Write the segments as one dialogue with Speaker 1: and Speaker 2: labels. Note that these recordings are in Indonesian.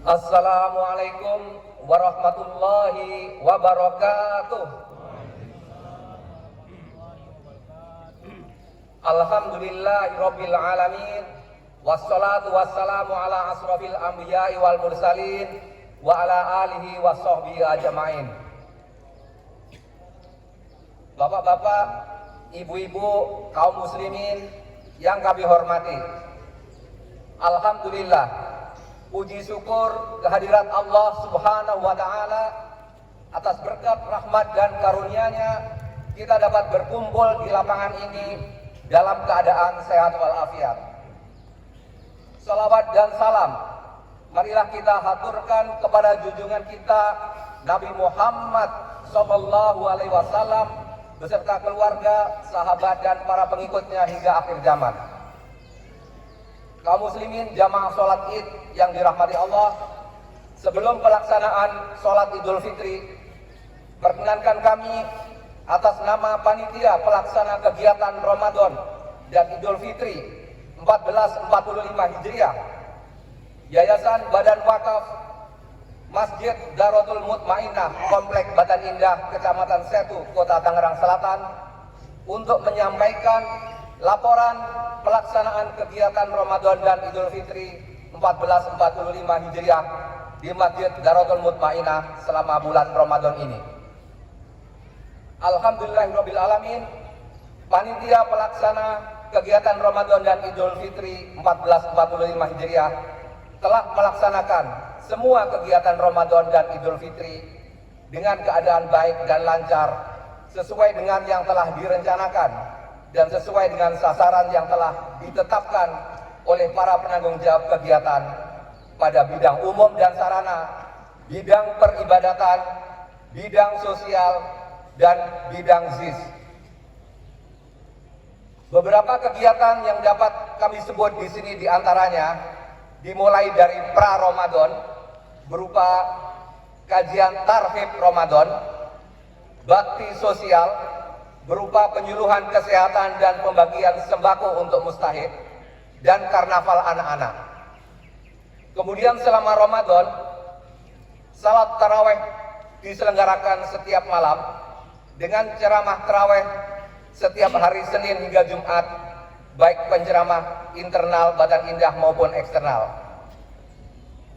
Speaker 1: Assalamualaikum warahmatullahi wabarakatuh. Alhamdulillahirabbil alamin. Wassalatu wassalamu ala asrofil anbiya'i wal mursalin wa ala alihi wa sahbihi ajma'in. Bapak-bapak, ibu-ibu, kaum muslimin yang kami hormati, alhamdulillah, puji syukur kehadirat Allah Subhanahu wa ta'ala atas berkat rahmat dan karunia-Nya kita dapat berkumpul di lapangan ini dalam keadaan sehat walafiat. Salawat dan salam marilah kita haturkan kepada junjungan kita Nabi Muhammad SAW beserta keluarga, sahabat dan para pengikutnya hingga akhir zaman. Kaum muslimin jamaah sholat id yang dirahmati Allah, sebelum pelaksanaan sholat Idul Fitri, perkenankan kami atas nama panitia pelaksana kegiatan Ramadan dan Idul Fitri 1445 Hijriah, Yayasan Badan Wakaf Masjid Darul Mutmainah, Komplek Batan Indah, Kecamatan Setu, Kota Tangerang Selatan, untuk menyampaikan laporan pelaksanaan kegiatan Ramadan dan Idul Fitri 1445 Hijriah di Masjid Darul Mutmainah selama bulan Ramadan ini. Alhamdulillahirabbil alamin, panitia pelaksana kegiatan Ramadan dan Idul Fitri 1445 Hijriah telah melaksanakan semua kegiatan Ramadan dan Idul Fitri dengan keadaan baik dan lancar sesuai dengan yang telah direncanakan dan sesuai dengan sasaran yang telah ditetapkan oleh para penanggung jawab kegiatan pada bidang umum dan sarana, bidang peribadatan, bidang sosial, dan bidang ZIS. Beberapa kegiatan yang dapat kami sebut di sini diantaranya dimulai dari pra-Ramadan berupa kajian tarhib Ramadan, bakti sosial berupa penyuluhan kesehatan dan pembagian sembako untuk mustahik, dan karnaval anak-anak. Kemudian selama Ramadan, salat taraweh diselenggarakan setiap malam dengan ceramah taraweh setiap hari Senin hingga Jumat, baik penceramah internal Batan Indah maupun eksternal.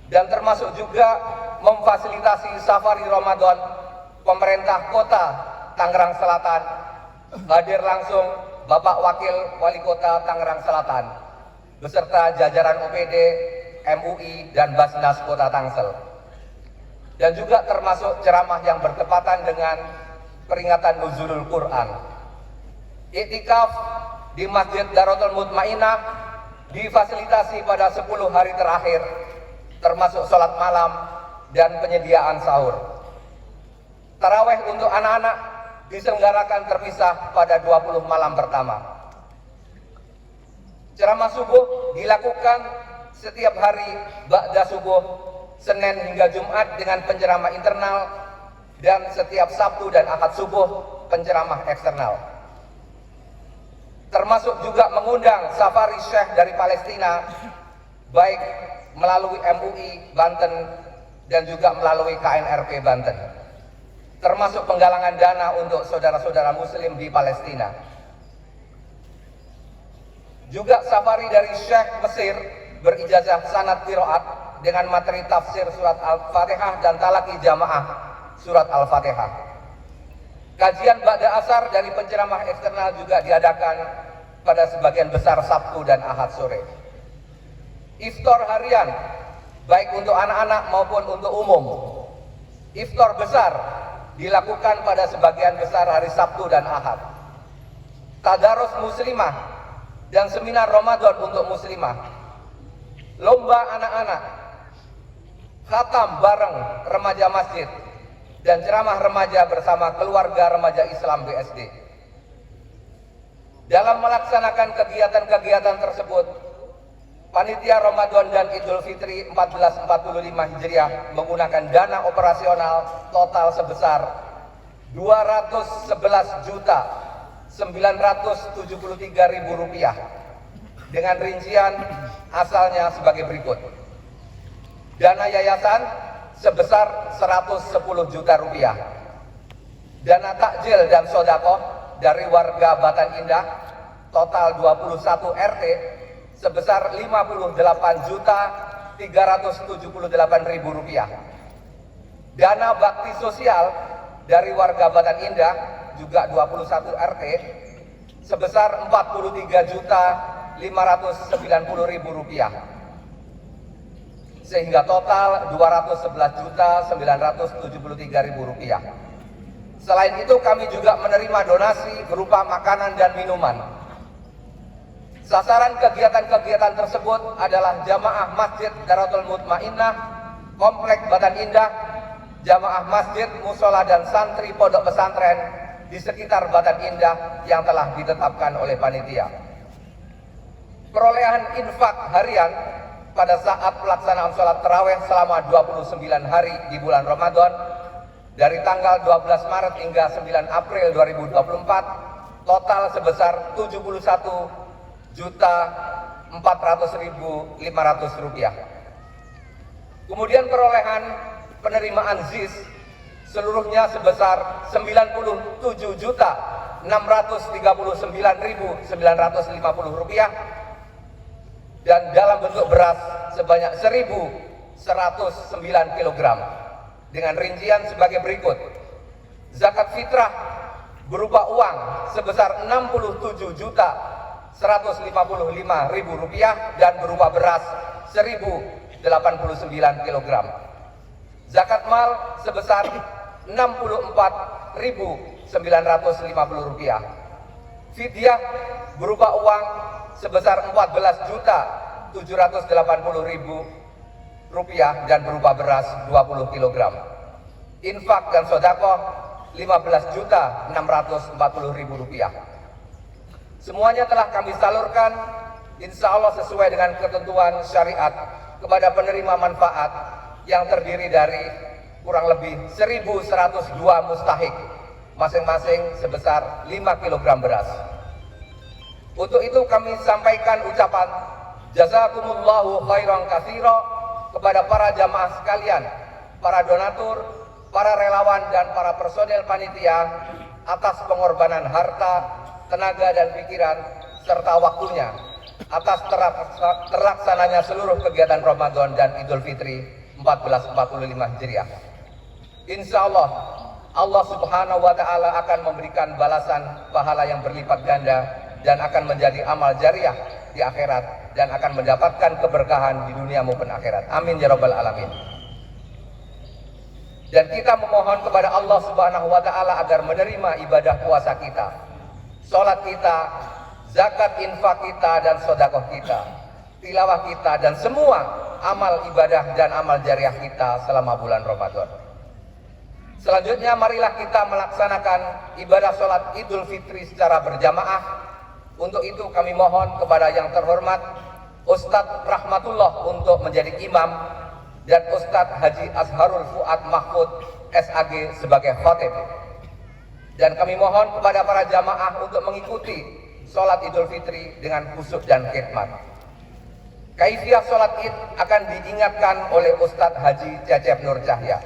Speaker 1: Dan termasuk juga memfasilitasi safari Ramadan pemerintah kota Tangerang Selatan, hadir langsung Bapak Wakil Wali Kota Tangerang Selatan beserta jajaran OPD, MUI, dan Basnas Kota Tangsel. Dan juga termasuk ceramah yang bertepatan dengan peringatan Nuzulul Quran. Iktikaf di Masjid Darul Mutmainah difasilitasi pada 10 hari terakhir, termasuk sholat malam dan penyediaan sahur. Taraweh untuk anak-anak diselenggarakan terpisah pada 20 malam pertama. Ceramah subuh dilakukan setiap hari ba'da subuh, Senin hingga Jumat dengan penceramah internal, dan setiap Sabtu dan Ahad subuh penceramah eksternal. Termasuk juga mengundang safari syekh dari Palestina, baik melalui MUI Banten dan juga melalui KNRP Banten, termasuk penggalangan dana untuk saudara-saudara muslim di Palestina. Juga safari dari Syekh Mesir berijazah sanad qiraat dengan materi tafsir surat Al-Fatihah dan talaki jamaah surat Al-Fatihah. Kajian ba'da asar dari penceramah eksternal juga diadakan pada sebagian besar Sabtu dan Ahad sore. Iftar harian baik untuk anak-anak maupun untuk umum. Iftar besar dilakukan pada sebagian besar hari Sabtu dan Ahad. Tadarus muslimah dan seminar Ramadan untuk muslimah. Lomba anak-anak, khatam bareng remaja masjid, dan ceramah remaja bersama keluarga remaja Islam BSD. Dalam melaksanakan kegiatan-kegiatan tersebut, panitia Ramadan dan Idul Fitri 1445 Hijriah menggunakan dana operasional total sebesar 211.973.000 rupiah dengan rincian asalnya sebagai berikut. Dana yayasan sebesar 110 juta rupiah. Dana takjil dan sodako dari warga Batan Indah total 21 RT sebesar 58.378.000 rupiah. Dana bakti sosial dari warga Batan Indah juga 21 RT sebesar 43.590.000 rupiah. Sehingga total 211.973.000 rupiah. Selain itu kami juga menerima donasi berupa makanan dan minuman. Sasaran kegiatan-kegiatan tersebut adalah jamaah Masjid Darul Mutmainnah, Komplek Batan Indah, jamaah masjid, musola dan santri pondok pesantren di sekitar Batan Indah yang telah ditetapkan oleh panitia. Perolehan infak harian pada saat pelaksanaan sholat tarawih selama 29 hari di bulan Ramadan dari tanggal 12 Maret hingga 9 April 2024 total sebesar 71.400.500 rupiah. Kemudian perolehan penerimaan ZIS seluruhnya sebesar 97.639.950 rupiah dan dalam bentuk beras sebanyak 1.109 kg dengan rincian sebagai berikut. Zakat fitrah berupa uang sebesar 67.155.000 rupiah dan berupa beras 1.089 kg. Zakat mal sebesar 64.950 rupiah. Fidyah berupa uang sebesar 14.780.000 rupiah dan berupa beras 20 kg. Infak dan sedekah 15.640.000 rupiah. Semuanya telah kami salurkan insya Allah sesuai dengan ketentuan syariat kepada penerima manfaat yang terdiri dari kurang lebih 1.102 mustahik, masing-masing sebesar 5 kg beras. Untuk itu kami sampaikan ucapan jazakumullahu khairan katsira kepada para jamaah sekalian, para donatur, para relawan dan para personel panitia atas pengorbanan harta, tenaga dan pikiran serta waktunya atas terlaksananya seluruh kegiatan Ramadan dan Idul Fitri 1445 Hijriah. Insya Allah, Allah Subhanahu wa Ta'ala akan memberikan balasan pahala yang berlipat ganda dan akan menjadi amal jariah di akhirat dan akan mendapatkan keberkahan di dunia maupun akhirat. Amin ya rabbal alamin. Dan kita memohon kepada Allah Subhanahu wa Ta'ala agar menerima ibadah puasa kita, sholat kita, zakat infak kita dan sedekah kita, tilawah kita dan semua amal ibadah dan amal jariah kita selama bulan Ramadan. Selanjutnya marilah kita melaksanakan ibadah sholat Idul Fitri secara berjamaah. Untuk itu kami mohon kepada yang terhormat Ustadz Rahmatullah untuk menjadi imam dan Ustadz Haji Azharul Fuad Mahfud SAG sebagai khatib. Dan kami mohon kepada para jamaah untuk mengikuti sholat Idul Fitri dengan khusyuk dan khidmat. Kaifiah sholat Id akan diingatkan oleh Ustadz Haji Cecep Nur Cahya.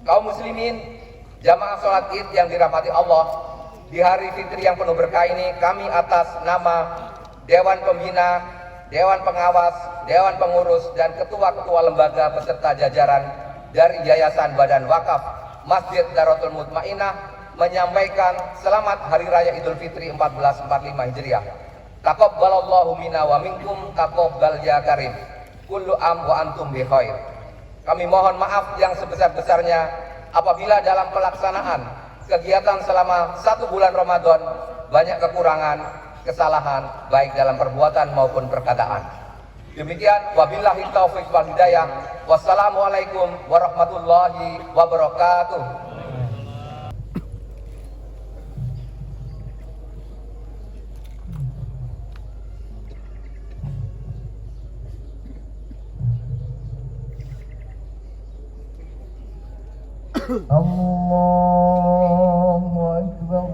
Speaker 1: Kaum muslimin, jamaah sholat Id yang dirahmati Allah, di hari Fitri yang penuh berkah ini kami atas nama Dewan Pembina, Dewan Pengawas, Dewan Pengurus dan ketua-ketua lembaga beserta jajaran dari Yayasan Badan Wakaf Masjid Darul Mutmainnah menyampaikan selamat Hari Raya Idul Fitri 1445 Hijriah. Taqabbalallahu minna wa minkum taqabbal ya karim. Kullu am wa antum bi khair. Kami mohon maaf yang sebesar-besarnya apabila dalam pelaksanaan kegiatan selama 1 bulan Ramadan banyak kekurangan, kesalahan baik dalam perbuatan maupun perkataan. Demikian, wabillahi taufiq wal hidayah. Wassalamualaikum warahmatullahi wabarakatuh.
Speaker 2: Allahu Akbar.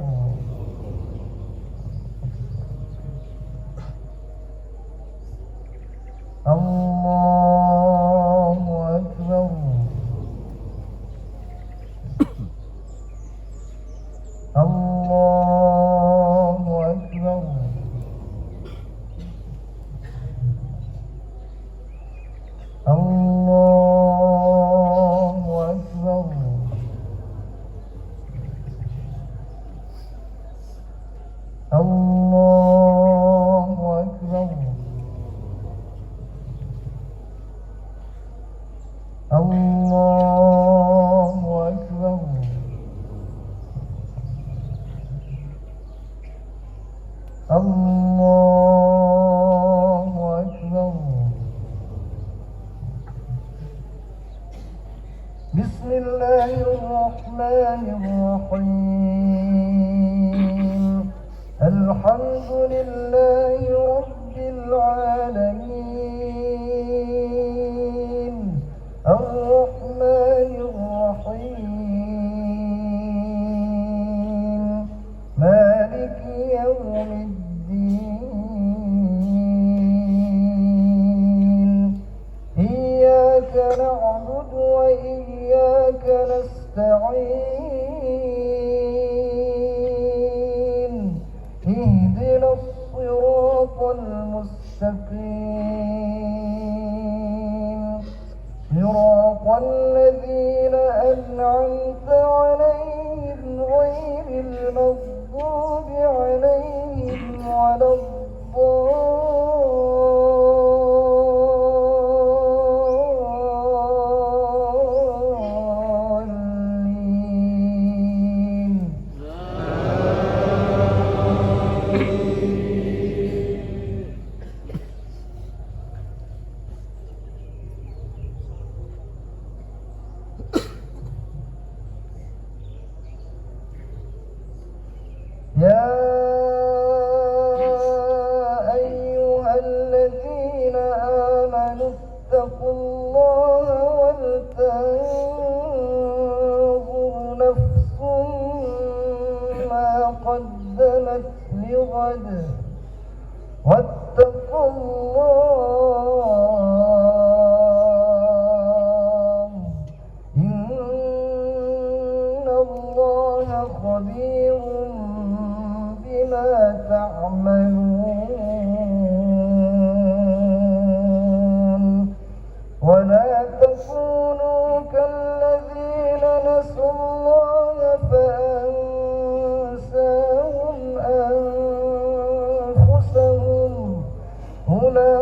Speaker 2: Allah الله أكبر. بسم الله الرحمن الرحيم. الحمد لله رب العالمين الرحمن الرحيم مالك يوم الدين. إياك نعبد وإياك نستعين. اهدنا الصراط المستقيم صراط الذين أنعمت عليهم غير المغضوب عليهم ولا الضالين. يا أيها الذين آمنوا اتقوا الله ولتنظر نفس ما قدمت لغد واتقوا الله إن الله خبير بما تعملون. ولا تكونوا كالذين نسوا الله فأنساهم أنفسهم أولئك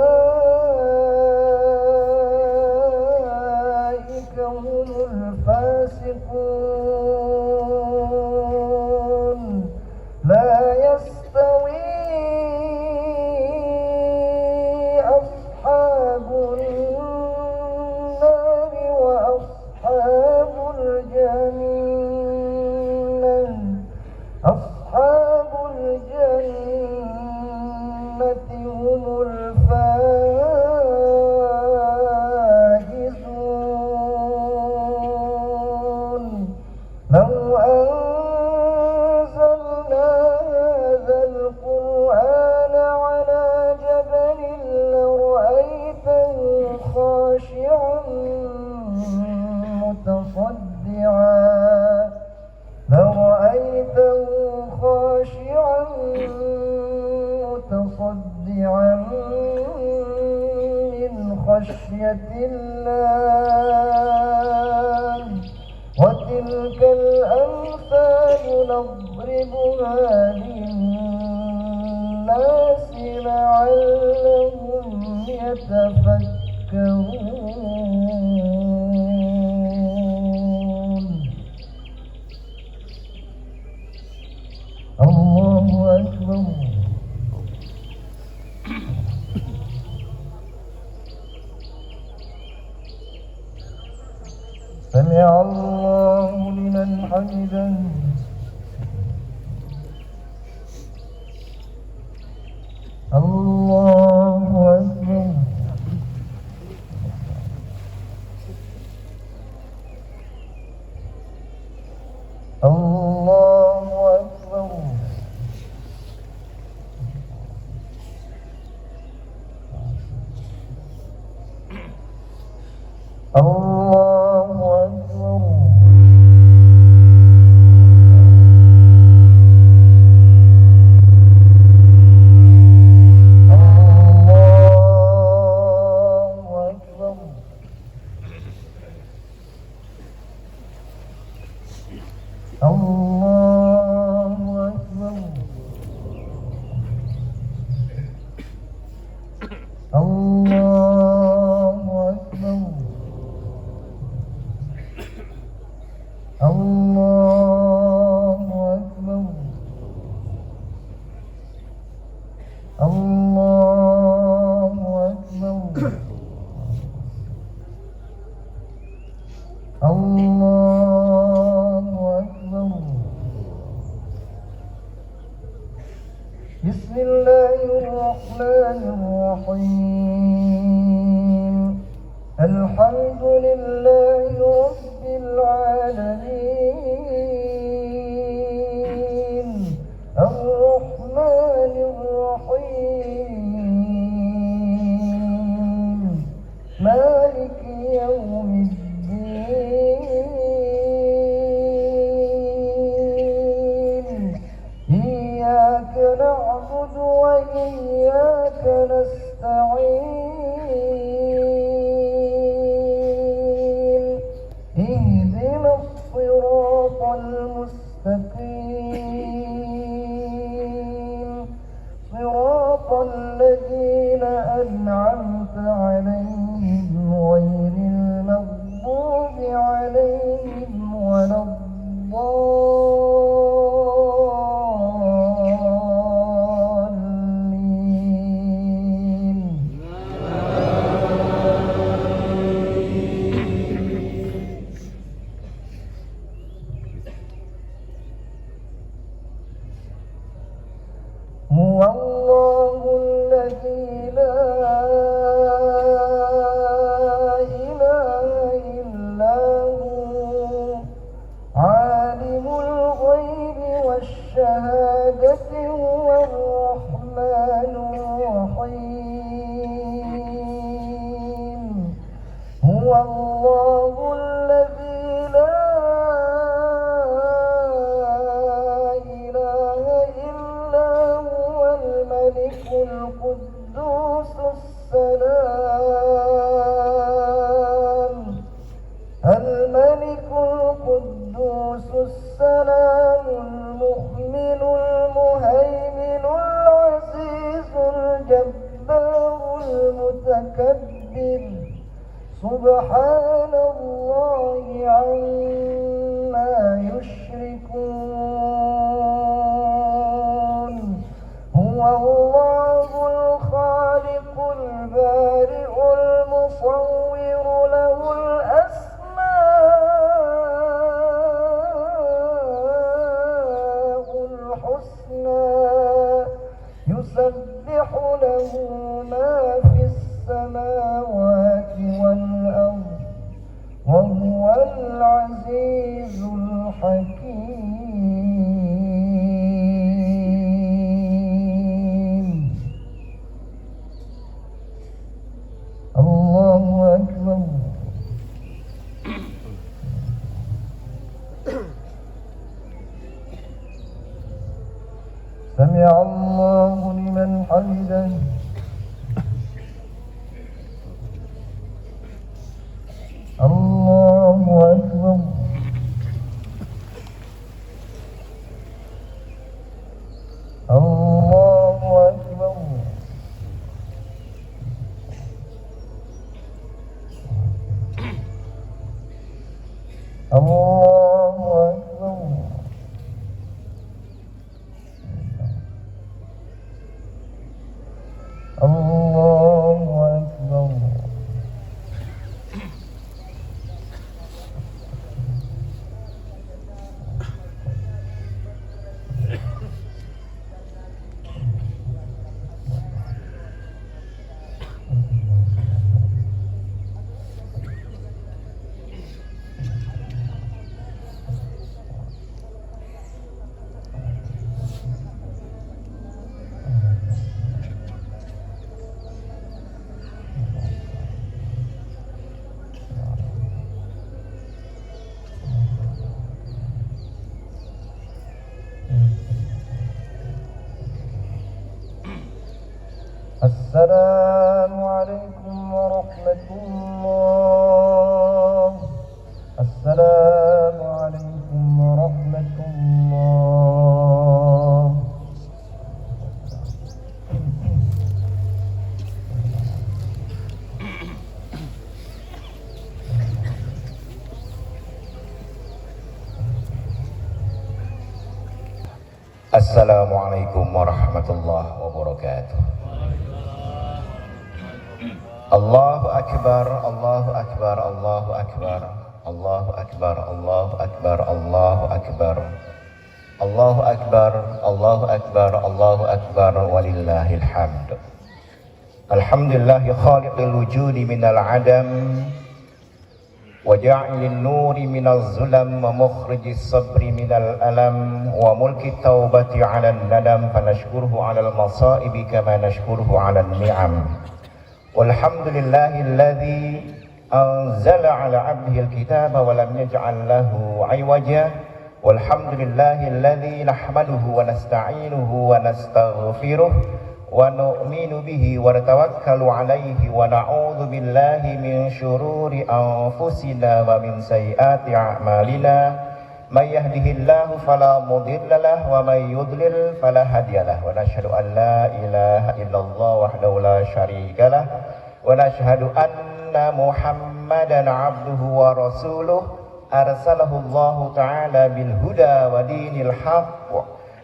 Speaker 2: هم الفاسقون. لا يستوي أصحاب النار وأصحاب الجنة. أصحاب الجنة هم الفائزون. لو أنزلنا هذا القرآن على جبل لرأيته خاشعا متصدعا من خشية الله. وتلك الأمثال نضربها للناس لعلهم يتفكرون. الله أكبر. سمع الله لمن حمده. الله أكبر. الله أكبر. الله أكبر. بسم الله الرحمن الرحيم الحمد لله رب العالمين الرحمن الرحيم مالك يوم الدين إياك نعبد وإياك نستعين اهدنا الصراط المستقيم صراط الذين أنعمت عليهم غير المغضوب عليهم ولا الضالين هو الله الذي لا إله إلا هو عالم الغيب والشهادة هو الرحمن الرحيم هو الله الذي لا إله إلا هو الملك القدوس السلام الملك القدوس السلام المؤمن المهيمن العزيز الجبار المتكبر سبحان الله عما يشركون هو الله الخالق البارئ المصور له الأسماء الحسنى يسبح له ما في السماوات والأرض وهو العزيز الحكيم الله أكبر سمع الله لمن حمده الله أكبر الله أكبر الله أكبر الله أكبر السلام عليكم ورحمة الله السلام عليكم ورحمة الله
Speaker 3: Assalamualaikum warahmatullahi wabarakatuh. Allahu akbar, Allahu akbar, Allahu akbar, Allahu akbar, Allahu akbar, Allahu akbar. Allahu Akbar, Allahu Akbar, Allahu Akbar, walillahil hamd. Alhamdulillahi khaliqil wujudi minal adam wa ja'ilin nuri minal zulam wa mukhrijis sabri minal alam wa mulki taubati 'alan nadam fanashkuruhu 'alal masaibi kama nashkuruhu 'alan ni'am. Walhamdulillahilladzi anzala 'ala 'abdihil kitaba wa lam yaj'al lahu 'iwaja. Walhamdulillahilladzi nahmaduhu wa nasta'inuhu wa nastaghfiruh wa nu'minu bihi wa natawakkalu alayhi wa na'udzu billahi min syururi anfusina wa min sayyiati a'malina. May yahdihillahu fala mudilla lahu wa may yudlil fala hadiya lahu. Wa nashhadu an la ilaha illallah wahdahu la syarika lahu wa nashhadu anna Muhammadan 'abduhu wa rasuluh. Arsalahu Allah Ta'ala bil huda wa dinil haqq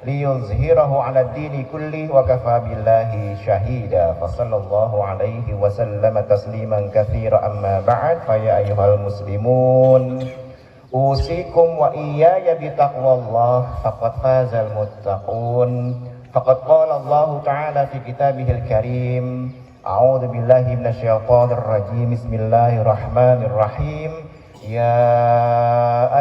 Speaker 3: liyuzhirahu 'ala ad-dini kulli wa kafa billahi shahida. Fa sallallahu alaihi wa sallama tasliman katsira amma ba'd. Fa ya ayyuhal muslimun usikum wa iyaya bi taqwallah faqad fazal muttaqun. Faqad qala Allah Ta'ala fi kitabihil karim. A'udzu billahi minasyaitonir rajim. Bismillahirrahmanirrahim. Ya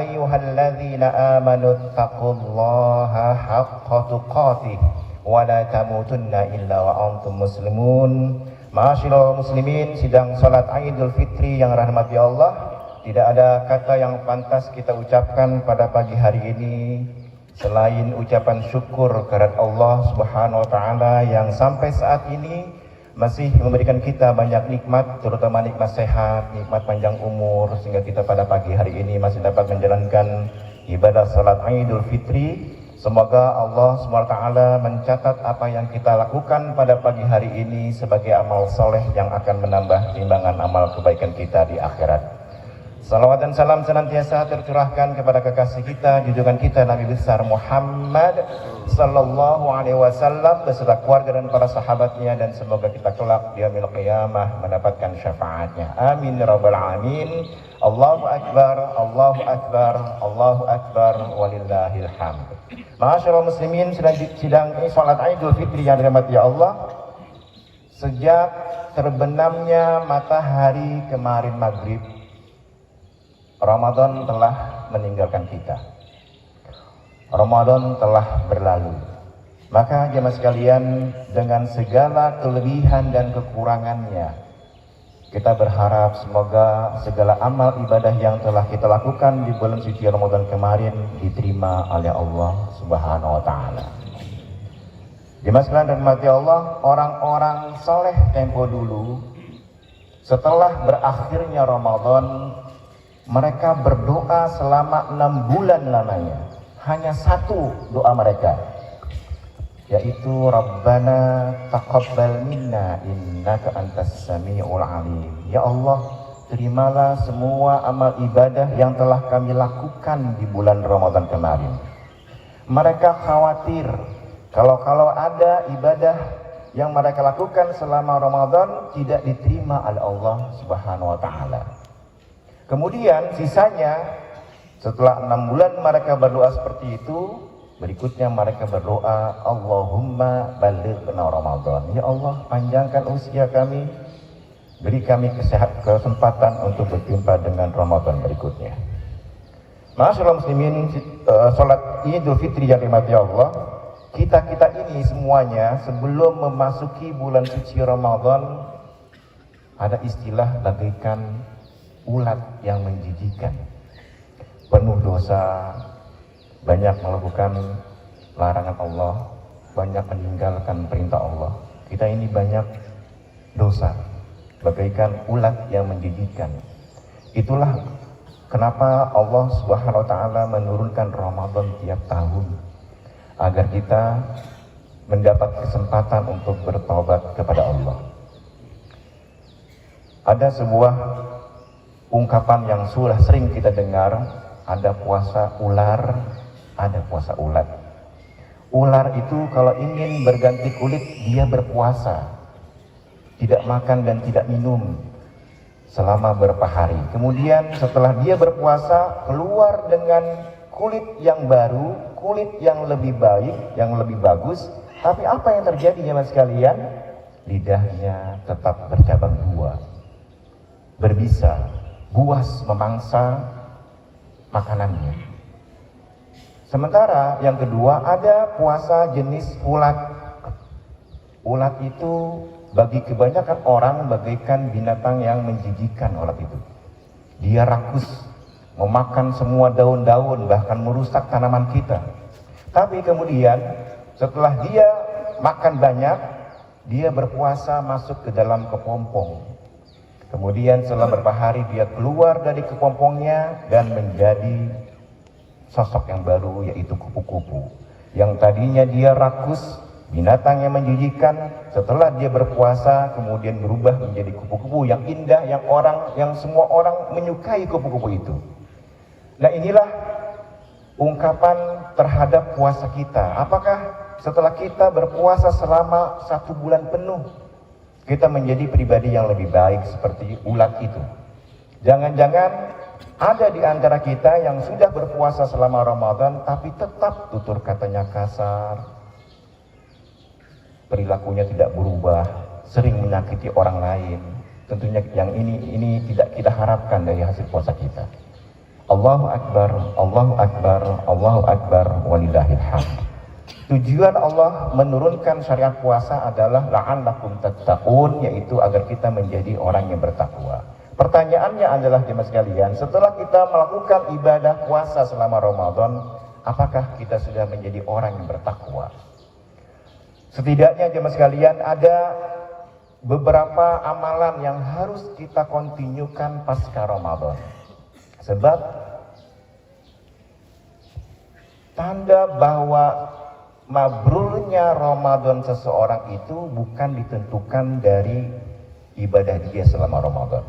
Speaker 3: ayyuhalladzina amanu taqullaha haqqa tuqatih wa la tamutunna illa wa antum muslimun. Ma'asyiral muslimin, sidang salat Idul Fitri yang rahmati Allah, tidak ada kata yang pantas kita ucapkan pada pagi hari ini selain ucapan syukur kehadirat Allah Subhanahu wa taala yang sampai saat ini masih memberikan kita banyak nikmat, terutama nikmat sehat, nikmat panjang umur, sehingga kita pada pagi hari ini masih dapat menjalankan ibadah salat Idul Fitri. Semoga Allah SWT mencatat apa yang kita lakukan pada pagi hari ini sebagai amal soleh yang akan menambah timbangan amal kebaikan kita di akhirat. Salawat dan salam senantiasa tercurahkan kepada kekasih kita, junjungan kita Nabi besar Muhammad sallallahu alaihi wasallam beserta keluarga dan para sahabatnya, dan semoga kita kelak di yaumil qiyamah mendapatkan syafaatnya. Amin ya rabbal alamin. Allahu akbar, Allahu akbar, Allahu akbar, walillahil hamd. Ma'asyiral muslimin, sidang salat Idul Fitri yang dirahmati Allah, sejak terbenamnya matahari kemarin maghrib, Ramadan telah meninggalkan kita. Ramadan telah berlalu. Maka jemaah sekalian, dengan segala kelebihan dan kekurangannya, kita berharap semoga segala amal ibadah yang telah kita lakukan di bulan suci Ramadan kemarin diterima oleh Allah Subhanahu wa taala. Jemaah sekalian rahmati Allah, orang-orang soleh tempo dulu setelah berakhirnya Ramadan, mereka berdoa selama 6 bulan lamanya. Hanya satu doa mereka, yaitu Rabbana taqabbal minna innaka antas sami'ul alim. Ya Allah, terimalah semua amal ibadah yang telah kami lakukan di bulan Ramadan kemarin. Mereka khawatir kalau ada ibadah yang mereka lakukan selama Ramadan tidak diterima oleh Allah Subhanahu wa taala. Kemudian sisanya, setelah 6 bulan mereka berdoa seperti itu, berikutnya mereka berdoa, Allahumma balighna Ramadan. Ya Allah, panjangkan usia kami, beri kami kesempatan untuk berjumpa dengan Ramadan berikutnya. Ma'asyiral muslimin, salat Idul Fitri yang dirahmati Allah, kita ini semuanya sebelum memasuki bulan suci Ramadan ada istilah bagaikan ulat yang menjijikan, penuh dosa, banyak melakukan larangan Allah, banyak meninggalkan perintah Allah. Kita ini banyak dosa, bagaikan ulat yang menjijikan. Itulah kenapa Allah Subhanahu wa taala menurunkan Ramadan tiap tahun, agar kita mendapat kesempatan untuk bertobat kepada Allah. Ada sebuah ungkapan yang sudah sering kita dengar, ada puasa ular, ada puasa ulat. Ular itu kalau ingin berganti kulit, dia berpuasa, tidak makan dan tidak minum selama beberapa hari. Kemudian setelah dia berpuasa, keluar dengan kulit yang baru, kulit yang lebih baik, yang lebih bagus, tapi apa yang terjadi jemaah sekalian? Lidahnya tetap bercabang dua, berbisa, buas memangsa makanannya. Sementara yang kedua ada puasa jenis ulat. Ulat itu bagi kebanyakan orang bagaikan binatang yang menjijikkan ulat itu. Dia rakus, memakan semua daun-daun, bahkan merusak tanaman kita. Tapi kemudian setelah dia makan banyak, dia berpuasa masuk ke dalam kepompong. Kemudian setelah beberapa hari dia keluar dari kepompongnya dan menjadi sosok yang baru, yaitu kupu-kupu. Yang tadinya dia rakus, binatang yang menjijikkan, setelah dia berpuasa kemudian berubah menjadi kupu-kupu yang indah, yang semua orang menyukai kupu-kupu itu. Nah, inilah ungkapan terhadap puasa kita. Apakah setelah kita berpuasa selama 1 bulan penuh, kita menjadi pribadi yang lebih baik seperti ulat itu? Jangan-jangan ada di antara kita yang sudah berpuasa selama Ramadan tapi tetap tutur katanya kasar, perilakunya tidak berubah, sering menyakiti orang lain. Tentunya yang ini tidak kita harapkan dari hasil puasa kita. Allahu Akbar, Allahu Akbar, Allahu Akbar, walillahil hamd. Tujuan Allah menurunkan syariat puasa adalah la'allakum tattaqun, yaitu agar kita menjadi orang yang bertakwa. Pertanyaannya adalah jemaah sekalian, setelah kita melakukan ibadah puasa selama Ramadan, apakah kita sudah menjadi orang yang bertakwa? Setidaknya jemaah sekalian ada beberapa amalan yang harus kita kontinukan pasca Ramadan. Sebab tanda bahwa mabrurnya Ramadan seseorang itu bukan ditentukan dari ibadah dia selama Ramadan.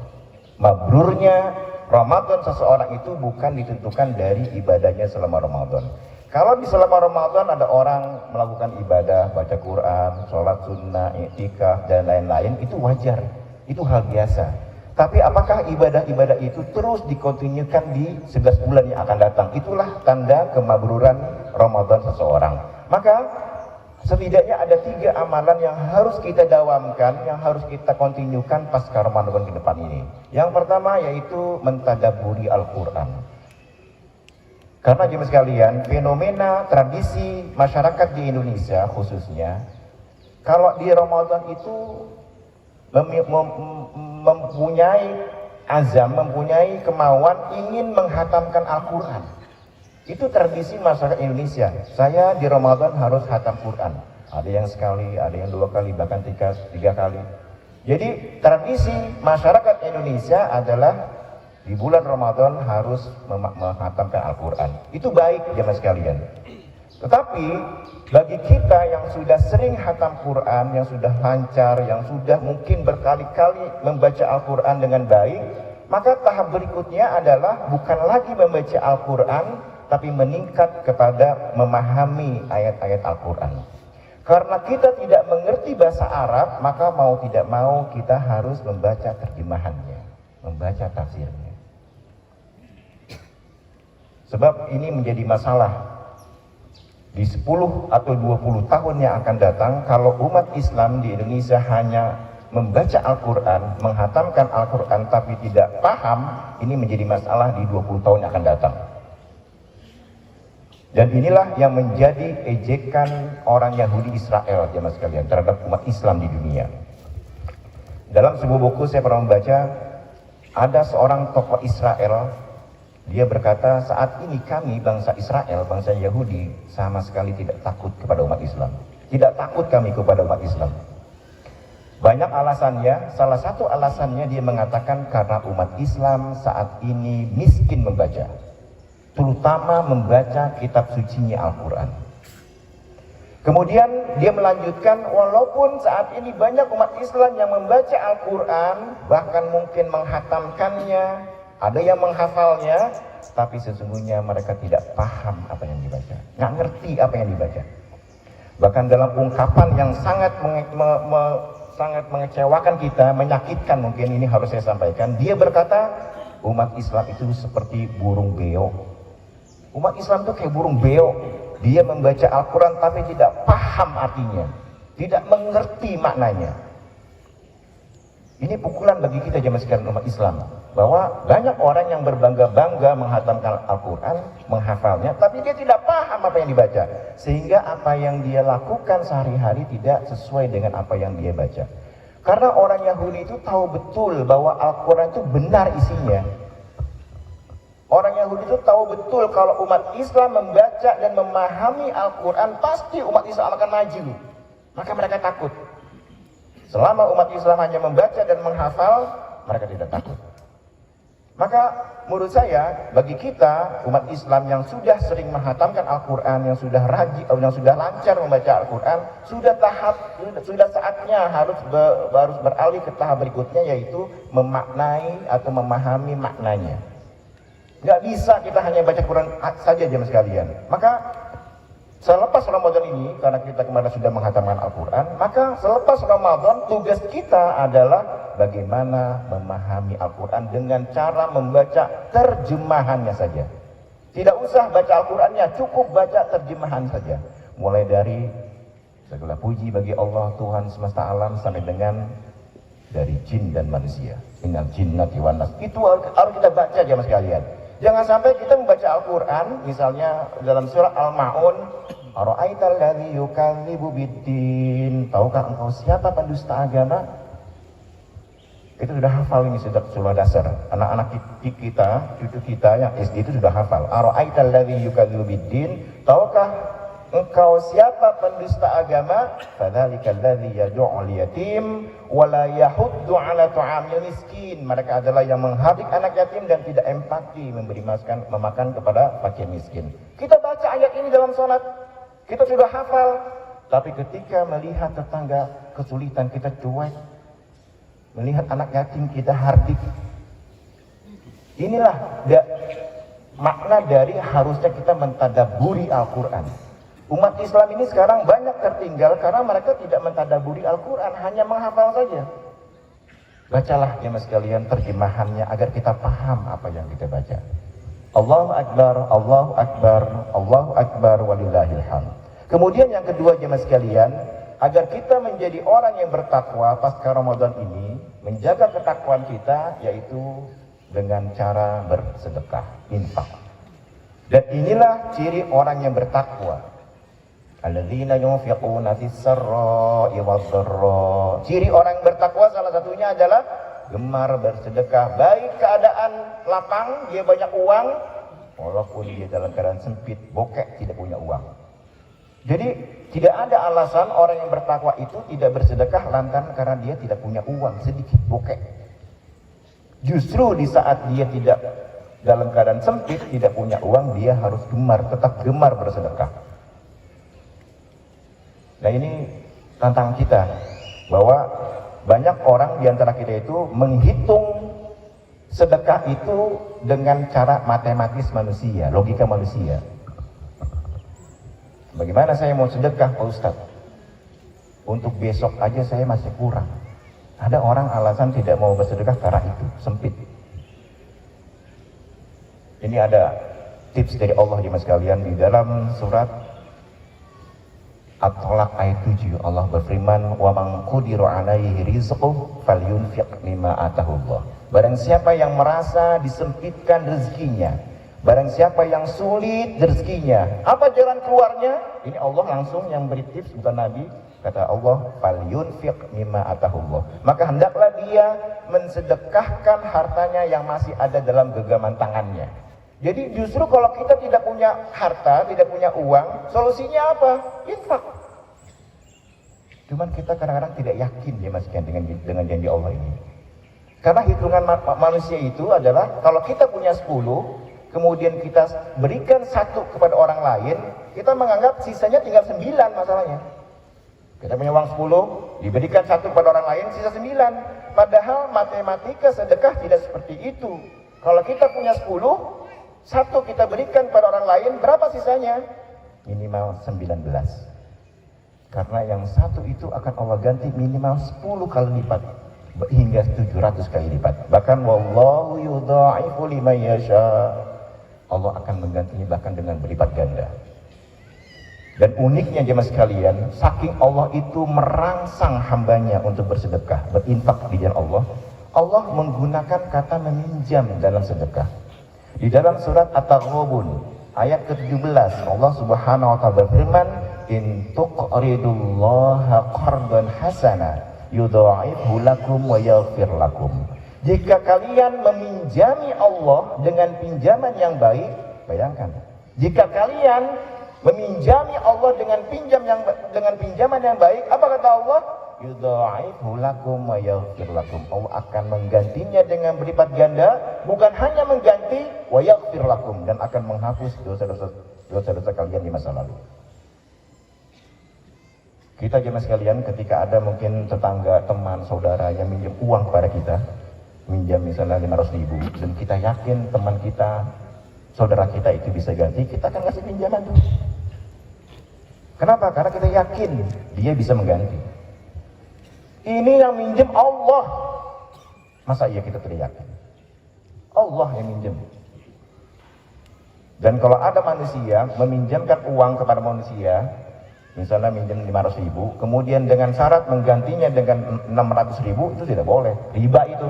Speaker 3: Mabrurnya Ramadan seseorang itu bukan ditentukan dari ibadahnya selama Ramadan. Kalau di selama Ramadan ada orang melakukan ibadah, baca Quran, sholat sunnah, i'tikaf, dan lain-lain, itu wajar, itu hal biasa. Tapi apakah ibadah-ibadah itu terus dikontinukan di 11 bulan yang akan datang? Itulah tanda kemabruran Ramadan seseorang. Maka setidaknya ada 3 amalan yang harus kita dawamkan, yang harus kita kontinukan pasca Ramadan ke depan ini. Yang pertama yaitu mentadabburi Al-Quran. Karena jemaah sekalian, fenomena tradisi masyarakat di Indonesia khususnya, kalau di Ramadan itu mempunyai azam, mempunyai kemauan ingin menghatamkan Al-Quran. Itu tradisi masyarakat Indonesia. Saya di Ramadan harus hatam Quran. Ada yang sekali, ada yang 2 kali, bahkan 3 kali. Jadi tradisi masyarakat Indonesia adalah di bulan Ramadan harus menghatamkan Al-Quran. Itu baik jemaah sekalian. Tetapi bagi kita yang sudah sering hatam Quran, yang sudah lancar, yang sudah mungkin berkali-kali membaca Al-Quran dengan baik, maka tahap berikutnya adalah bukan lagi membaca Al-Quran, tapi meningkat kepada memahami ayat-ayat Al-Quran. Karena kita tidak mengerti bahasa Arab, maka mau tidak mau kita harus membaca terjemahannya, membaca tafsirnya. Sebab ini menjadi masalah. Di 10 atau 20 tahun yang akan datang, kalau umat Islam di Indonesia hanya membaca Al-Quran, menghatamkan Al-Quran tapi tidak paham, ini menjadi masalah di 20 tahun yang akan datang. Dan inilah yang menjadi ejekan orang Yahudi Israel, jemaah sekalian, terhadap umat Islam di dunia. Dalam sebuah buku saya pernah membaca, ada seorang tokoh Israel. Dia berkata, saat ini kami bangsa Israel, bangsa Yahudi, sama sekali tidak takut kepada umat Islam. Tidak takut kami kepada umat Islam. Banyak alasannya, salah satu alasannya dia mengatakan karena umat Islam saat ini miskin membaca. Terutama membaca kitab sucinya Al-Quran. Kemudian dia melanjutkan, walaupun saat ini banyak umat Islam yang membaca Al-Quran, bahkan mungkin menghatamkannya, ada yang menghafalnya, tapi sesungguhnya mereka tidak paham apa yang dibaca, nggak ngerti apa yang dibaca. Bahkan dalam ungkapan yang sangat mengecewakan kita, menyakitkan mungkin, ini harus saya sampaikan. Dia berkata, umat Islam itu seperti burung beo. Umat Islam itu kayak burung beo. Dia membaca Al-Quran tapi tidak paham artinya, tidak mengerti maknanya. Ini pukulan bagi kita jemaah sekalian umat Islam, bahwa banyak orang yang berbangga-bangga menghatamkan Al-Quran, menghafalnya, tapi dia tidak paham apa yang dibaca, sehingga apa yang dia lakukan sehari-hari tidak sesuai dengan apa yang dia baca. Karena orang Yahudi itu tahu betul bahwa Al-Quran itu benar isinya. Orang Yahudi itu tahu betul kalau umat Islam membaca dan memahami Al-Quran, pasti umat Islam akan maju. Maka mereka takut. Selama umat Islam hanya membaca dan menghafal, mereka tidak takut. Maka menurut saya, bagi kita umat Islam yang sudah sering menghatamkan Al-Quran, yang sudah rajin, yang sudah lancar membaca Al-Quran, sudah saatnya harus beralih ke tahap berikutnya, yaitu memaknai atau memahami maknanya. Nggak bisa kita hanya baca Quran saja jemaah sekalian. Maka selepas Ramadan ini, karena kita kemarin sudah menghatamkan Al-Quran, maka selepas Ramadan tugas kita adalah bagaimana memahami Al-Quran dengan cara membaca terjemahannya saja. Tidak usah baca Al-Qurannya, cukup baca terjemahan saja. Mulai dari segala puji bagi Allah Tuhan semesta alam sampai dengan dari jin dan manusia. Innal jinnati wan nas. Itu harus kita baca jemaah sekalian. Jangan sampai kita membaca Al-Quran, misalnya dalam surah Al-Ma'un, Ara'aital ladzi yukadzibu biddin. Tahukah engkau siapa pendusta agama? Itu sudah hafal ini, sudah surah dasar. Anak-anak kita, cucu kita yang SD itu sudah hafal. Ara'aital ladzi yukadzibu biddin. Tahukah engkau siapa pendusta agama? Fadzalikal ladzi yad'ul yatim wa la yahuddu 'ala ta'amil miskin. Mereka adalah yang menghardik anak yatim dan tidak empati memberi memakan kepada fakir miskin. Kita baca ayat ini dalam salat, kita sudah hafal, tapi ketika melihat tetangga kesulitan kita cuek, melihat anak yatim kita hardik. Inilah makna dari harusnya kita mentadaburi Al-Quran. Umat Islam ini sekarang banyak tertinggal karena mereka tidak mentadaburi Al-Quran, hanya menghafal saja. Bacalah jemaah sekalian terjemahannya agar kita paham apa yang kita baca. Allahu Akbar, Allahu Akbar, Allahu Akbar, walillahil hamd. Kemudian yang kedua jemaah sekalian, agar kita menjadi orang yang bertakwa pasca Ramadan ini, menjaga ketakwaan kita, yaitu dengan cara bersedekah, infak. Dan inilah ciri orang yang bertakwa. Alladzina yunfiquna fis-sarra'i wadh-dharra. Ciri orang yang bertakwa salah satunya adalah gemar bersedekah, baik keadaan lapang, dia banyak uang, walaupun dia dalam keadaan sempit, bokek, tidak punya uang. Jadi tidak ada alasan orang yang bertakwa itu tidak bersedekah lantaran karena dia tidak punya uang, sedikit bokek. Justru di saat dia tidak dalam keadaan sempit, tidak punya uang, dia harus tetap gemar bersedekah. Nah ini tantangan kita, bahwa banyak orang di antara kita itu menghitung sedekah itu dengan cara matematis manusia, logika manusia. Bagaimana saya mau sedekah Pak Ustadz? Untuk besok aja saya masih kurang. Ada orang alasan tidak mau bersedekah karena itu, sempit. Ini ada tips dari Allah jemaah sekalian di dalam surat At-Tolak ayat 7. Allah berfirman, "Wa man qudira 'alaihi rizquhu falyunfiq mimma atahu Allah." Barang siapa yang merasa disempitkan rezekinya, barang siapa yang sulit rezekinya, apa jalan keluarnya? Ini Allah langsung yang beri tips, bukan Nabi. Kata Allah, "Falyunfiq mimma atahu Allah." Maka hendaklah dia mensedekahkan hartanya yang masih ada dalam genggaman tangannya. Jadi justru kalau kita tidak punya harta, tidak punya uang, solusinya apa? Infak. Cuman kita kadang-kadang tidak yakin ya Mas dengan janji Allah ini. Karena hitungan manusia itu adalah kalau kita punya 10, kemudian kita berikan 1 kepada orang lain, kita menganggap sisanya tinggal 9 masalahnya. Kita punya uang 10, diberikan 1 kepada orang lain, sisa 9. Padahal matematika sedekah tidak seperti itu. Kalau kita punya 10, 1 kita berikan pada orang lain, berapa sisanya? Minimal 19. Karena yang 1 itu akan Allah ganti minimal 10 kali lipat, hingga 700 kali lipat. Bahkan wallahu yudha'ifu liman yasha. Allah akan menggantinya bahkan dengan berlipat ganda. Dan uniknya jemaah sekalian, saking Allah itu merangsang hambanya untuk bersedekah, berinfak di jalan Allah, Allah menggunakan kata meminjam dalam sedekah. Di dalam surat At-Taghabun ayat ke-17, Allah Subhanahu wa taala berfirman, "In tuqridullaha qardan hasana yudha'ifhu lakum wa yaghfir lakum." Jika kalian meminjami Allah dengan pinjaman yang baik, bayangkan, jika kalian meminjami Allah dengan pinjaman yang baik, apa kata Allah? Yudha'ifhu lakum wa yaghfir lakum. Allah akan menggantinya dengan berlipat ganda, bukan hanya mengganti, wa yaghfir lakum, dan akan menghapus dosa-dosa kalian di masa lalu. Kita jemaah sekalian, ketika ada mungkin tetangga, teman, saudara yang minjem uang kepada kita, minjam misalnya 500.000, dan kita yakin teman kita, saudara kita itu bisa ganti, kita akan kasih pinjaman tuh. Kenapa? Karena kita yakin dia bisa mengganti. Ini yang minjem Allah. Masa iya kita tidak yakin? Allah yang minjem. Dan kalau ada manusia meminjamkan uang kepada manusia, misalnya minjem 500.000, kemudian dengan syarat menggantinya dengan 600.000, itu tidak boleh. Riba itu.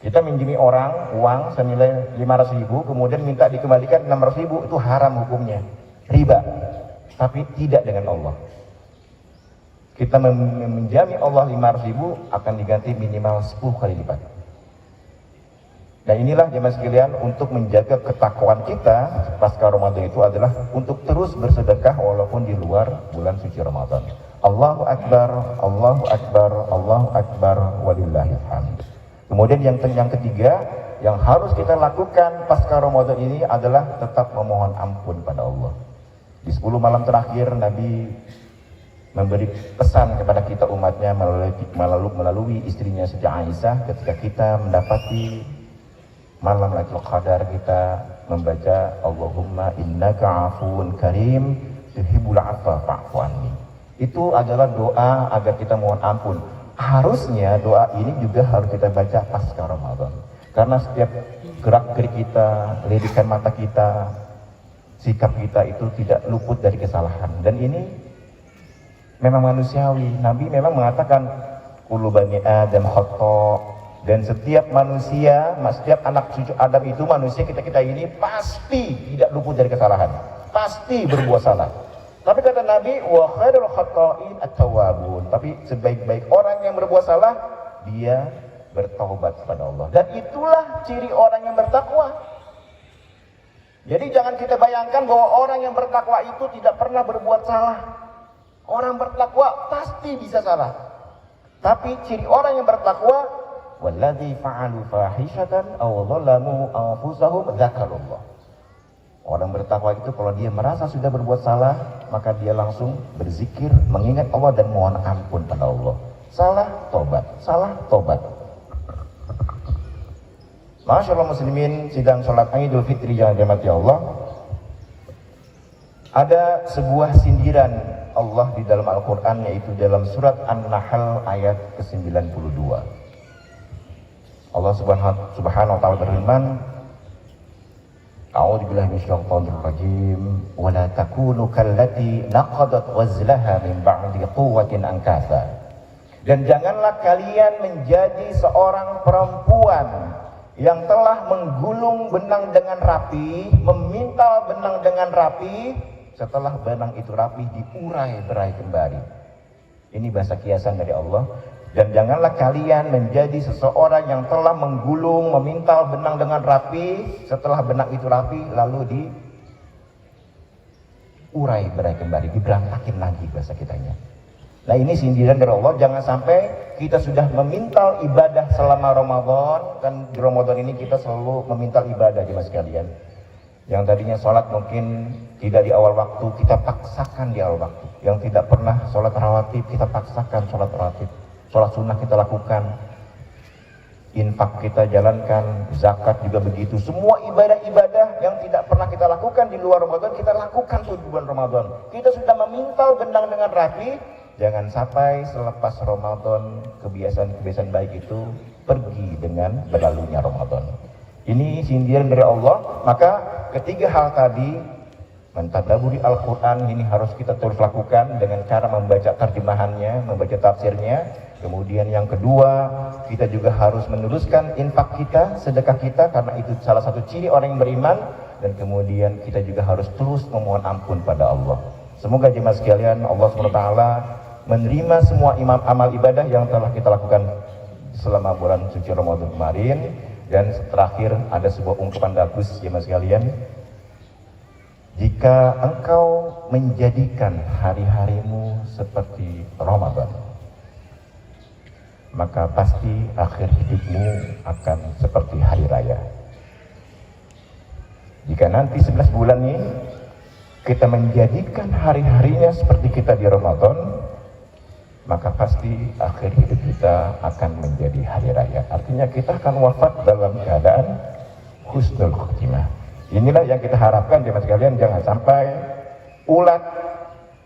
Speaker 3: Kita minjemi orang uang senilai 500.000, kemudian minta dikembalikan 600.000, itu haram hukumnya. Riba. Tapi tidak dengan Allah. Kita meminjami Allah 500.000 akan diganti minimal 10 kali lipat. Dan inilah jemaah sekalian, untuk menjaga ketakwaan kita pasca Ramadan itu adalah untuk terus bersedekah walaupun di luar bulan suci Ramadan. Allahu Akbar, Allahu Akbar, Allahu Akbar, walillahil hamd. Kemudian yang ketiga yang harus kita lakukan pasca Ramadan ini adalah tetap memohon ampun pada Allah. Di 10 malam terakhir Nabi memberi pesan kepada kita umatnya melalui istrinya Siti Aisyah, ketika kita mendapati malam Lailatul Qadar, kita membaca Allahumma innaka afuwun karim tuhibbul afwa fa'fu anni. Itu adalah doa agar kita mohon ampun. Harusnya doa ini juga harus kita baca pasca Ramadan, karena setiap gerak-gerik kita, lirikan mata kita, sikap kita itu tidak luput dari kesalahan. Dan ini memang manusiawi. Nabi memang mengatakan kullu bani Adam khata', dan setiap manusia, setiap anak cucu Adam itu manusia, kita ini pasti tidak luput dari kesalahan, pasti berbuat salah. Tapi kata Nabi, wa khairul khata'in at-tawwabun, tapi sebaik-baik orang yang berbuat salah, dia bertaubat kepada Allah. Dan itulah ciri orang yang bertakwa. Jadi jangan kita bayangkan bahwa orang yang bertakwa itu tidak pernah berbuat salah. Orang bertakwa pasti bisa salah. Tapi ciri orang yang bertakwa, walladzi fa'alu fahishatan aw dhalamu anfusahum dzakarullah. Orang bertakwa itu kalau dia merasa sudah berbuat salah, maka dia langsung berzikir, mengingat Allah dan mohon ampun pada Allah. Salah, tobat. Salah, tobat. Masyaallah muslimin, sidang salat Idul Fitri yang dirahmati Allah. Ada sebuah sindiran Allah di dalam Al-Qur'an, yaitu dalam surat An-Nahl ayat ke-92. Allah Subhanahu wa taala berfirman, A'udzubillahi minasyaitonir rajim, wa la takunu kallati naqadat ghazlaha min ba'di quwwatin ankatha. Dan janganlah kalian menjadi seorang perempuan yang telah menggulung benang dengan rapi, memintal benang dengan rapi, setelah benang itu rapi diurai-berai kembali. Ini bahasa kiasan dari Allah. Dan janganlah kalian menjadi seseorang yang telah menggulung, memintal benang dengan rapi, setelah benang itu rapi lalu diurai-berai kembali, diberantakin lagi bahasa kitanya. Nah, ini sindiran dari Allah. Jangan sampai kita sudah memintal ibadah selama Ramadan, dan di Ramadan ini kita selalu memintal ibadah jemaah sekalian. Yang tadinya sholat mungkin tidak di awal waktu, kita paksakan di awal waktu. Yang tidak pernah sholat rawatib, kita paksakan sholat rawatib. Sholat sunnah kita lakukan, infak kita jalankan, zakat juga begitu. Semua ibadah-ibadah yang tidak pernah kita lakukan di luar Ramadan, kita lakukan tuh di bulan Ramadan. Kita sudah memintal benang dengan rapi. Jangan sampai selepas Ramadan kebiasaan-kebiasaan baik itu pergi dengan berlalunya Ramadan. Ini sindiran dari Allah. Maka ketiga hal tadi Mentadaburi Al-Quran ini harus kita terus lakukan dengan cara membaca terjemahannya, membaca tafsirnya. Kemudian yang kedua, kita juga harus meneruskan infak kita, sedekah kita, karena itu salah satu ciri orang yang beriman. Dan kemudian kita juga harus terus memohon ampun pada Allah. Semoga jemaah sekalian, Allah SWT menerima semua amal ibadah yang telah kita lakukan selama bulan suci Ramadan kemarin. Dan terakhir ada sebuah ungkapan bagus jemaah sekalian. Jika engkau menjadikan hari-harimu seperti Ramadan, maka pasti akhir hidupmu akan seperti hari raya. Jika nanti 11 bulan ini kita menjadikan hari-harinya seperti kita di Ramadan, maka pasti akhir hidup kita akan menjadi hari raya. Artinya kita akan wafat dalam keadaan husnul khotimah. Inilah yang kita harapkan jemaah sekalian, jangan sampai ulat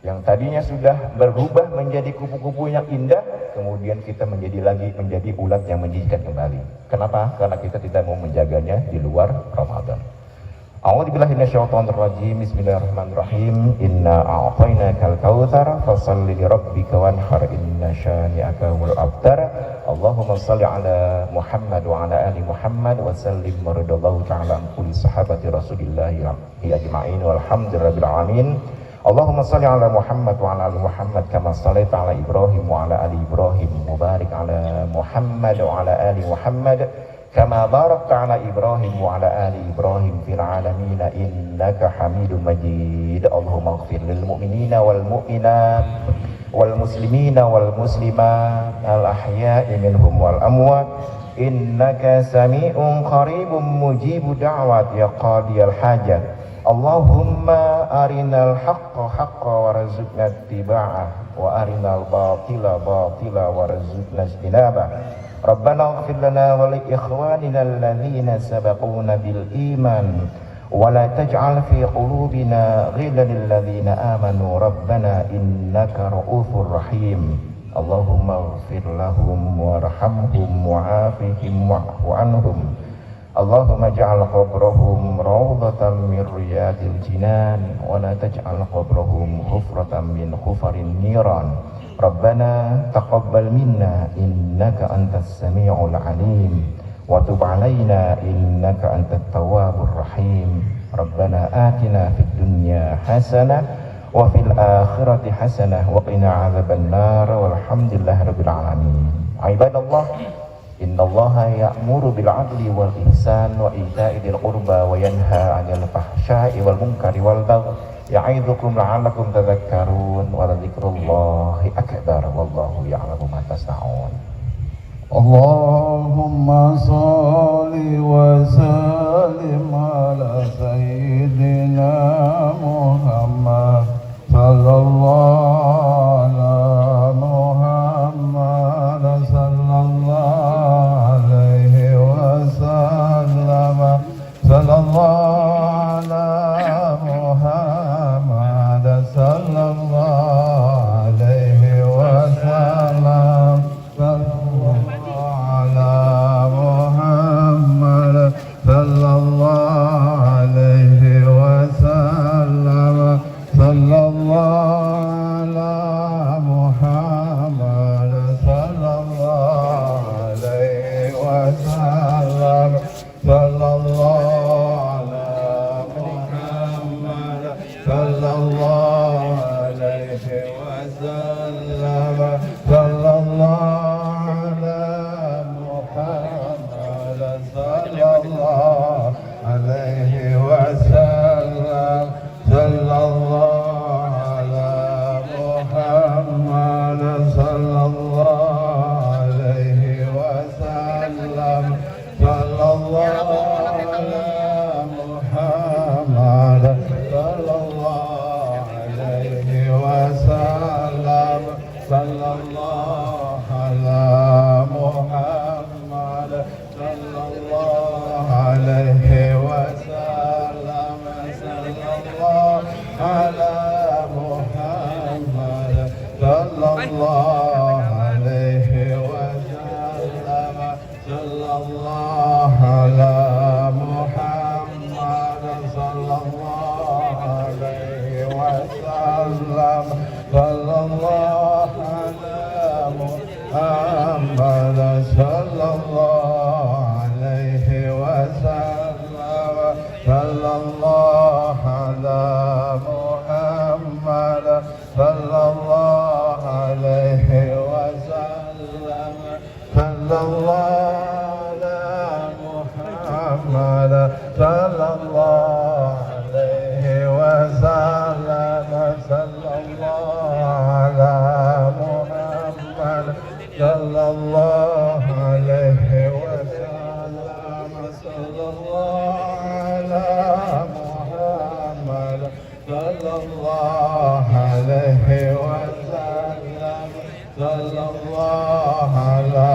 Speaker 3: yang tadinya sudah berubah menjadi kupu-kupu yang indah, kemudian kita menjadi ulat yang menjijikkan kembali. Kenapa? Karena kita tidak mau menjaganya di luar Ramadan. A'udzubillahi minasyaitonir rajim. Bismillahirrahmanirrahim. Inna a'tainakal kautsar fashalli lirabbika wanhar inna syani'aka wal abtar. Allahumma shalli ala Muhammad wa ala ali Muhammad wa sallim radhiyallahu ta'ala an kulli sahabati Rasulillah ajma'in walhamdulillahil alamin. Allahumma shalli ala Muhammad wa ala ali Muhammad kama shallaita ala Ibrahim wa ala ali Ibrahim. Mubarik ala Muhammad wa ala ali Muhammad kama barakta ala Ibrahim wa ala ali Ibrahim fil alamin innaka Hamidum Majid. Allahumma ighfir lil mu'minina wal mu'minat wal muslimina wal muslimat al ahya'i minhum wal amwat innaka sami'un qaribun mujibu da'wat ya qadiyal hajat. Allahumma arinal haqqa haqqa warzuqna ittiba'ah wa arinal batila batila warzuqna ijtinabah. Rabbana ighfir lana wa li ikhwanina alladhina sabaquna bil iman wa la taj'al fi qulubina ghillan lil ladzina amanu rabbana innaka ra'ufur rahim. Allahumma ighfir lahum warhamhum wa'afihim wa'fu anhum. Allahumma ja'al qabrahum rawdatan min riyadil jinan wa la taj'al qabrahum hufratan min hufarin niran. Rabbana taqabbal minna innaka antas sami'ul alim wa tub 'alaina innaka antat tawwabur rahim. Rabbana atina fid dunya hasanah wa fil akhirati hasanah wa qina 'adzabannar walhamdulillahirabbil alamin. Ibadallah, innallaha ya'muru bil 'adli wal ihsan wa ita'i dzil qurba wa yanha 'anil fahsya'i wal munkari wal baghi. Ya'idzukum la'allakum tadhakkarun wa dzikrullahi akbar wallahu ya'lamu ma tasna'un.
Speaker 2: Allahumma shalli wa sallim ala sayyidina Muhammad sallallahu ala Muhammad sallallahu alaihi wasallam sallallahu ala Muhammad sallallahu alaihi wasallam sallallahu ala Muhammad sallallahu alaihi wasallam sallallahu ala Muhammad sallallahu alaihi wasallam sallallahu ala Muhammad sallallahu alaihi wasallam sallallahu ala Muhammad sallallahu alaihi wasallam sallallahu ala Muhammad sallallahu alaihi wasallam sallallahu ala Muhammad sallallahu alaihi wasallam sallallahu ala Muhammad sallallahu alaihi wasallam sallallahu ala Muhammad sallallahu alaihi wasallam sallallahu ala Muhammad sallallahu alaihi صلى الله عليه وسلم صلى الله على محمد صلى الله عليه وسلم صلى الله على محمد صلى الله عليه وسلم صلى الله على محمد صلى الله عليه وسلم صلى الله على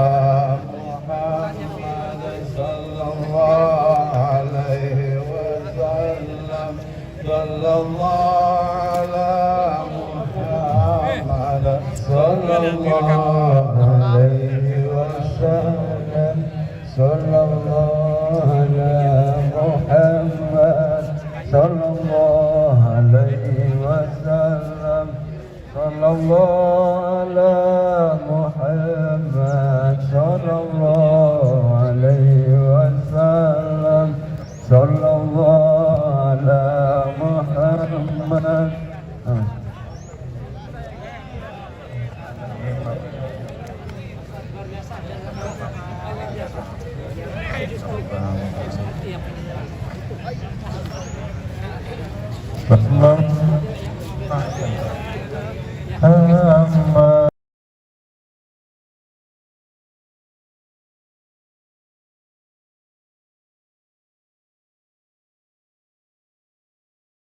Speaker 2: محمد صلى الله عليه وسلم صلى الله على محمد صلى الله عليه وسلم صلى الله على محمد صلى الله عليه وسلم صلى الله على محمد صلى الله عليه وسلم صلى الله على محمد Muhammad